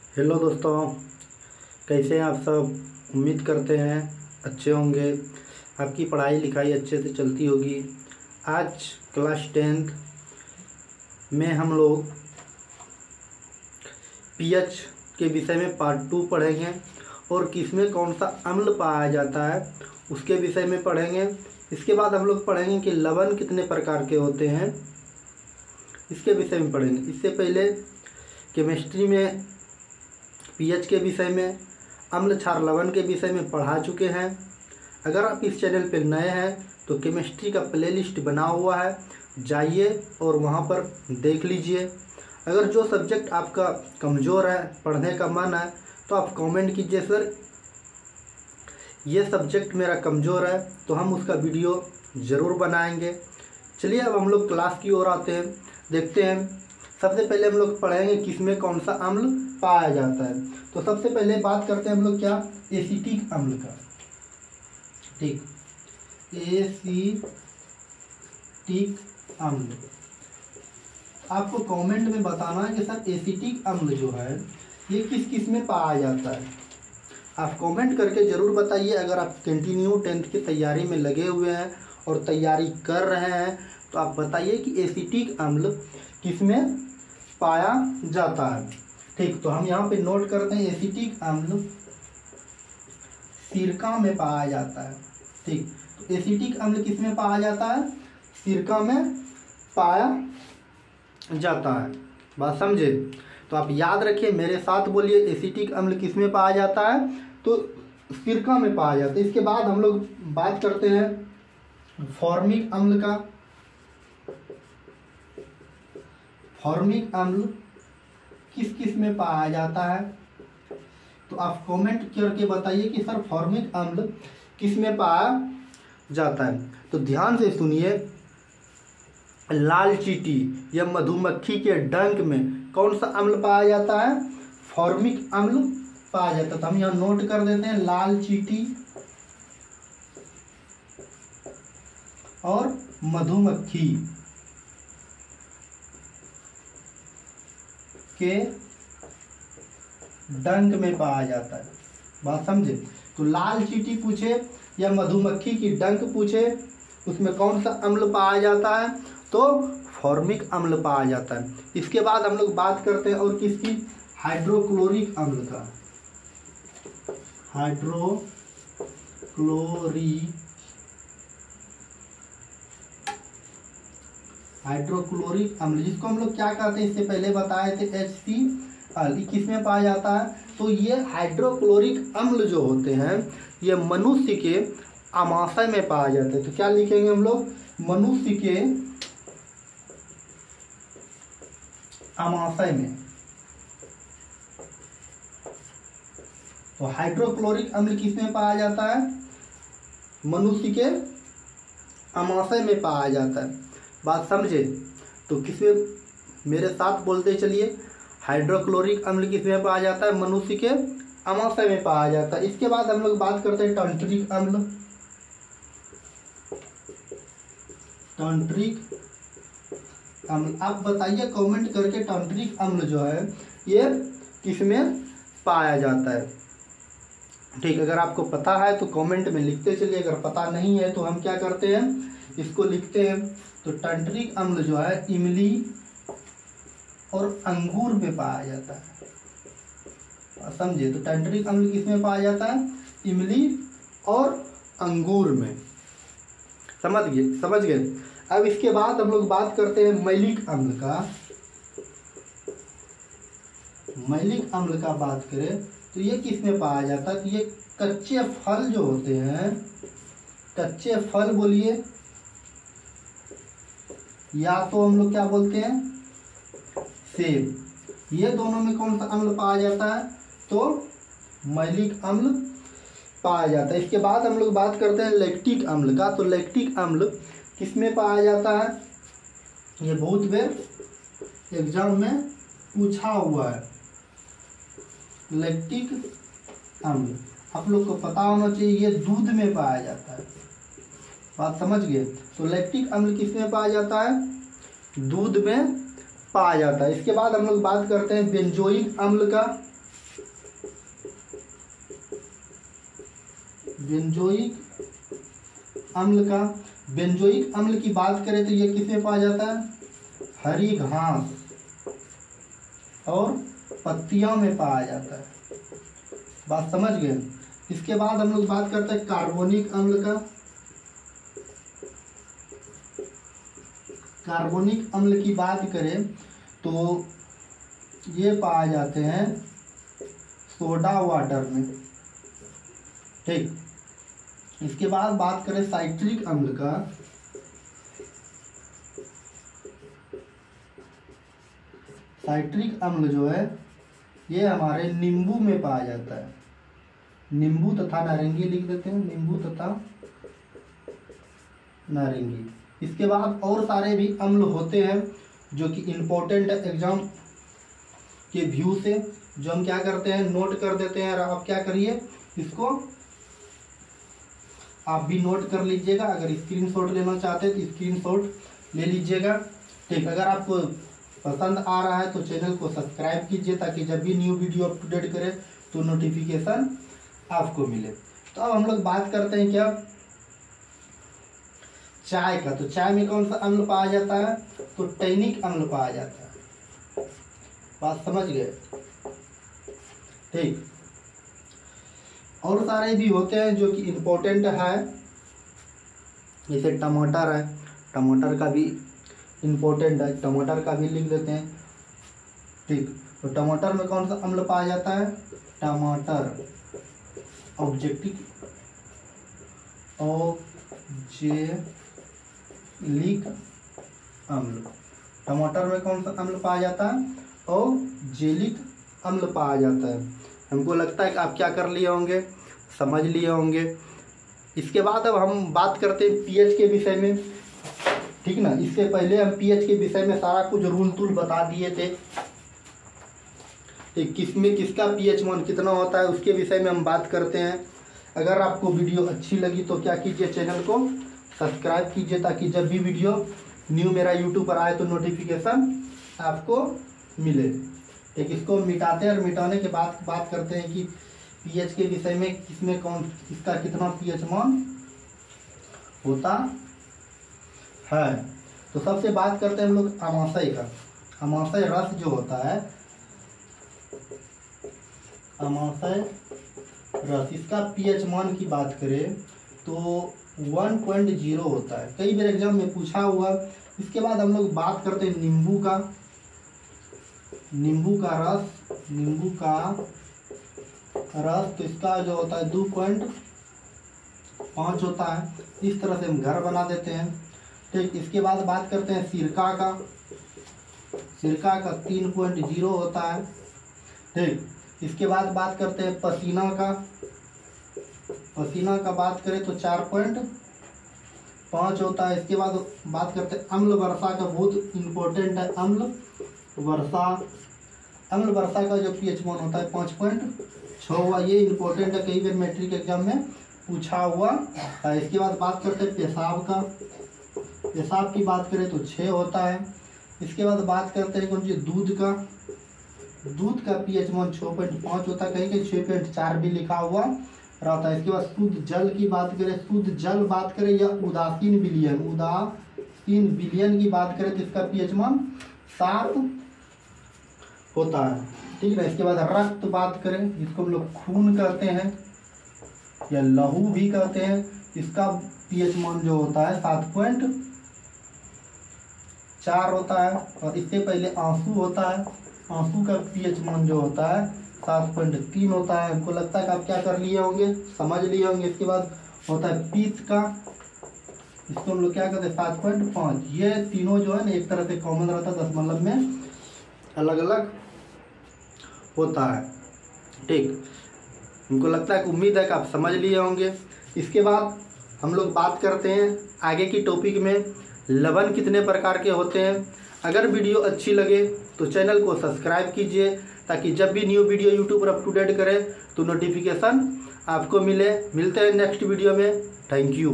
Hello दोस्तों, कैसे हैं आप सब। उम्मीद करते हैं अच्छे होंगे। आपकी पढ़ाई लिखाई अच्छे से चलती होगी। आज क्लास 10th में हम लोग पीएच के विषय में पार्ट 2 पढ़ेंगे और किसमें कौन सा अम्ल पाया जाता है उसके विषय में पढ़ेंगे। इसके बाद हम लोग पढ़ेंगे कि लवण कितने प्रकार के होते हैं, इसके विषय में पढ़ेंगे। इससे पहले केमिस्ट्री में पीएच के विषय में, अम्ल क्षार लवण के विषय में पढ़ा चुके हैं। अगर आप इस चैनल पर नए हैं तो केमिस्ट्री का प्लेलिस्ट बना हुआ है, जाइए और वहां पर देख लीजिए। अगर जो सब्जेक्ट आपका कमज़ोर है, पढ़ने का मन है, तो आप कमेंट कीजिए सर ये सब्जेक्ट मेरा कमज़ोर है, तो हम उसका वीडियो ज़रूर बनाएंगे। चलिए अब हम लोग क्लास की ओर आते हैं, देखते हैं। सबसे पहले हम लोग पढ़ेंगे किसमें कौन सा अम्ल पाया जाता है। तो सबसे पहले बात करते हैं हम लोग क्या, एसिटिक अम्ल का। ठीक, एसिटिक अम्ल। आपको कमेंट में बताना है कि सर एसिटिक अम्ल जो है ये किस किस में पाया जाता है। आप कमेंट करके ज़रूर बताइए। अगर आप कंटिन्यू 10th की तैयारी में लगे हुए हैं और तैयारी कर रहे हैं तो आप बताइए कि एसिटिक अम्ल किसमें पाया जाता है। ठीक, तो हम यहाँ पे नोट करते हैं एसिटिक अम्ल सिरका में पाया जाता है। ठीक, तो एसिटिक अम्ल किसमें पाया जाता है, सिरका में पाया जाता है। बात समझे। तो आप याद रखिए, मेरे साथ बोलिए एसिटिक अम्ल किसमें पाया जाता है, तो सिरका में पाया जाता है। इसके बाद हम लोग बात करते हैं फॉर्मिक अम्ल का। फॉर्मिक अम्ल किस किस में पाया जाता है, तो आप कमेंट करके बताइए कि सर फॉर्मिक अम्ल किस में पाया जाता है। तो ध्यान से सुनिए, लाल चींटी या मधुमक्खी के डंक में कौन सा अम्ल पाया जाता है, फॉर्मिक अम्ल पाया जाता है। तो हम यहाँ नोट कर देते हैं, लाल चींटी और मधुमक्खी के डंक में पाया जाता है। बात समझे। तो लाल चींटी पूछे या मधुमक्खी की डंक पूछे, उसमें कौन सा अम्ल पाया जाता है, तो फॉर्मिक अम्ल पाया जाता है। इसके बाद हम लोग बात करते हैं और किसकी, हाइड्रोक्लोरिक अम्ल का। हाइड्रोक्लोरिक अम्ल जिसको हम लोग क्या कहते हैं, इससे पहले बताए थे HCl, किसमें पाया जाता है, तो ये हाइड्रोक्लोरिक अम्ल जो होते हैं ये मनुष्य के आमाशय में पाया जाता है। तो क्या लिखेंगे हम लोग, मनुष्य के आमाशय में। तो हाइड्रोक्लोरिक अम्ल किसमें पाया जाता है, मनुष्य के आमाशय में पाया जाता है। बात समझे। तो किसमें, मेरे साथ बोलते चलिए, हाइड्रोक्लोरिक अम्ल किसमें पाया जाता है, मनुष्य के आमाशय में पाया जाता है। इसके बाद हम लोग बात करते हैं टंट्रिक अम्ल। टंट्रिक अम्ल, आप बताइए कमेंट करके टंट्रिक अम्ल जो है ये किसमें पाया जाता है। ठीक, अगर आपको पता है तो कमेंट में लिखते चलिए, अगर पता नहीं है तो हम क्या करते हैं, इसको लिखते हैं। तो टंट्रिक अम्ल जो है इमली और अंगूर में पाया जाता है। समझे। तो टंट्रिक अम्ल किसमें पाया जाता है, इमली और अंगूर में। समझ गए। अब इसके बाद हम लोग बात करते हैं मैलिक अम्ल का। मैलिक अम्ल का बात करें तो ये किसमें पाया जाता है, तो ये कच्चे फल जो होते हैं, कच्चे फल बोलिए, या तो हम लोग क्या बोलते हैं, सेब, ये दोनों में कौन सा अम्ल पाया जाता है, तो मैलिक अम्ल पाया जाता है। इसके बाद हम लोग बात करते हैं लैक्टिक अम्ल का। तो लैक्टिक अम्ल किसमें पाया जाता है, ये बहुत बार एग्जाम में पूछा हुआ है। लैक्टिक अम्ल आप लोग को पता होना चाहिए, ये दूध में पाया जाता है। बात समझ गए। तो लैक्टिक अम्ल किसमें पाया जाता है, दूध में पाया जाता है। इसके बाद हम लोग बात करते हैं बेंजोइक अम्ल का। बेंजोइक अम्ल का। बेंजोइक अम्ल की बात करें तो ये किसमें पाया जाता है? हरी घास और पत्तियों में पाया जाता है। बात समझ गए। इसके बाद हम लोग बात करते हैं कार्बोनिक अम्ल का। कार्बोनिक अम्ल की बात करें तो ये पाए जाते हैं सोडा वाटर में। ठीक। इसके बाद बात करें साइट्रिक अम्ल का। साइट्रिक अम्ल जो है ये हमारे नींबू में पाया जाता है। नींबू तथा नारंगी लिख देते हैं, नींबू तथा नारंगी। इसके बाद और सारे भी अम्ल होते हैं जो कि इम्पोर्टेंट है एग्जाम के व्यू से, जो हम क्या करते हैं नोट कर देते हैं। और आप क्या करिए, इसको आप भी नोट कर लीजिएगा। अगर स्क्रीनशॉट लेना चाहते हैं तो स्क्रीनशॉट ले लीजिएगा। ठीक। अगर आपको पसंद आ रहा है तो चैनल को सब्सक्राइब कीजिए ताकि जब भी new video up to date करें तो नोटिफिकेशन आपको मिले। तो अब हम लोग बात करते हैं क्या, चाय का। तो चाय में कौन सा अम्ल पाया जाता है? तो टैनिक अम्ल पाया जाता है। बात समझ गए। ठीक। और सारे भी होते हैं जो कि इम्पोर्टेंट है, जैसे टमाटर है, टमाटर का भी इम्पोर्टेंट है, टमाटर का भी लिख देते हैं। ठीक। तो टमाटर में कौन सा अम्ल पाया जाता है? टमाटर ऑब्जेक्टिव ऑक्जेलिक अम्ल। टमाटर में कौन सा अम्ल पाया जाता है? ऑक्जेलिक अम्ल पाया जाता है। हमको लगता है कि आप क्या कर लिए होंगे, समझ लिए होंगे। इसके बाद अब हम बात करते हैं पीएच के विषय में। ठीक ना। इससे पहले हम पीएच के विषय में सारा कुछ रूल टूल बता दिए थे। किसमें किसका पीएच मान कितना होता है उसके विषय में हम बात करते हैं। अगर आपको वीडियो अच्छी लगी तो क्या कीजिए, चैनल को सब्सक्राइब कीजिए ताकि जब भी वीडियो न्यू मेरा यूट्यूब पर आए तो नोटिफिकेशन आपको मिले। ठीक। इसको मिटाते हैं और मिटाने के बाद बात करते हैं कि पीएच के विषय में किसमें कौन किसका कितना पीएच मान होता है। तो सबसे बात करते हैं हम लोग अमाशय का। अमाशय रस जो होता है, अमाशय रस, इसका पीएच मान की बात करें तो 1.0 होता है। कई बार एग्जाम में पूछा हुआ। इसके बाद हम लोग बात करते हैं नींबू का। नींबू का रस तो इसका जो होता है 2.5 होता है। इस तरह से हम घर बना देते हैं। ठीक। इसके बाद बात करते हैं सिरका का। सिरका का 3.0 होता है। ठीक। इसके बाद बात करते हैं पसीना का। पसीना का बात करें तो 4.5 होता है। इसके बाद बात करते हैं अम्ल वर्षा का। बहुत इम्पोर्टेंट है अम्ल वर्षा। अम्ल वर्षा का जो पीएच मान होता है 5.6 हुआ। ये इम्पोर्टेंट है, कई बार मैट्रिक एग्जाम में पूछा हुआ। इसके बाद बात करते हैं पेशाब का। पेशाब की बात करें तो 6 होता है। इसके बाद बात करते हैं कौन सी, दूध का। दूध का पीएच मान 6.5 होता है, कहीं कहीं 6.4 भी लिखा हुआ रहता है। इसके बाद शुद्ध जल की बात करें, शुद्ध जल बात करें या उदासीन विलयन की बात करें तो इसका पीएच मान 7 होता है। ठीक है। इसके बाद रक्त बात करें, जिसको हम लोग खून कहते हैं या लहू भी कहते हैं, इसका पीएच मान जो होता है 7.4 होता है। और इससे पहले आंसू होता है, आंसू का पीएच मान जो होता है 7.3 होता है। हमको लगता है कि आप क्या कर लिए होंगे, समझ लिए होंगे। इसके बाद होता है पीत का, इसको हम लोग क्या कहते हैं 7.5। ये तीनों जो है ना एक तरह से कॉमन रहता है, दशमलव में अलग अलग होता है। ठीक। हमको लगता है कि उम्मीद है कि आप समझ लिए होंगे। इसके बाद हम लोग बात करते हैं आगे की टॉपिक में लवण कितने प्रकार के होते हैं। अगर वीडियो अच्छी लगे तो चैनल को सब्सक्राइब कीजिए ताकि जब भी न्यू वीडियो यूट्यूब पर अप टू डेट करें तो नोटिफिकेशन आपको मिले। मिलते हैं नेक्स्ट वीडियो में। Thank you.